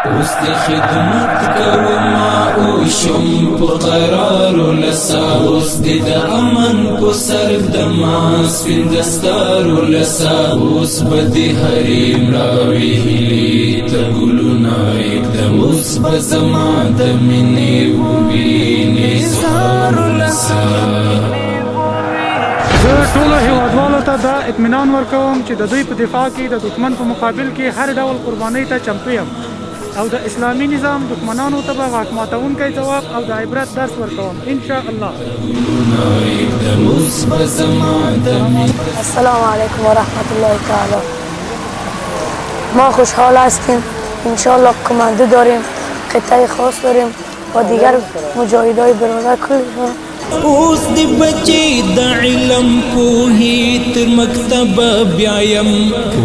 اوس د خدمت کوما او شم په قرار لسا اوس د امن په سر د ماس فین دستار لسا اوس بده حریم راوي ته ګلونه اقدم اوس بزما د منی وبینه زار لسا زه ټولو هیوادوالو ته دا اطمینان ورکوم چې د دوی په دفاع کې د دښمن په مقابل کې هر ډول قربانۍ ته چمتو یم او د اسلامي نظام دښمنانو ته به غاښ ماتونکی ځواب او د عبرت درس ورکوم ان شاء الله. السلام علیکم ورحمت الله تعالی. ما خوشحال هستیم انشاءالله کمانده داریم، قطعه خاص داریم و دیگر مجاهدای برادر کل. اوس دی بچی د علم پوهی تر مکتب بیایم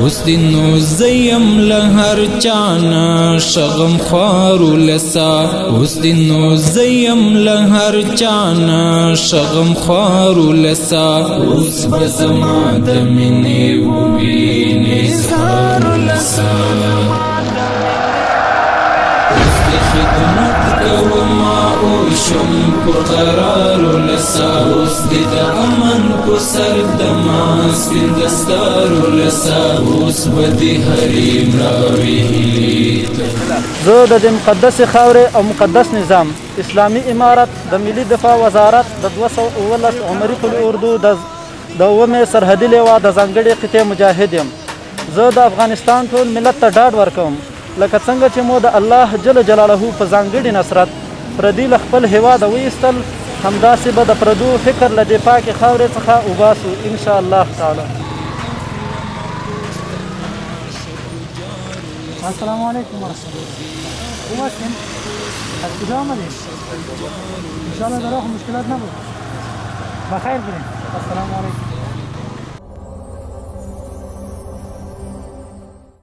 اوس دی نو زیم لهر چانا شغم خوارو لسا اوس دی نو زیم لهر چانا شغم خوارو لسا اوس بزما د منی وبینه زارو لسا اوس دی خدمت کوما او شم په قرار لسا اوس د امن په سر د ماس فین دستار لسا اوس بده حریم راوي زه د مقدس خاورې او مقدس نظام اسلامي امارت د ملي دفاع وزارت د 219 عمري پل اردو د اومې سرحدي لیوا د ځانګړې قطعې مجاهد یم. زه د افغانستان ټول ملت ته ډاډ ورکوم لکه څنګه چې مو د الله جل جلاله په ځانګړي نصرت پردي له خپل هیواده وایستل همداسې به د پردو فکر له دې پاکې خاورې څخه وباسو ان شاء الله تعالی. السلام علیکم ورحمت الله. خوب هستین؟ از کجا آمدین؟ انشاءالله در راه مشکلات نبود. بخیر برین. السلام علیکم.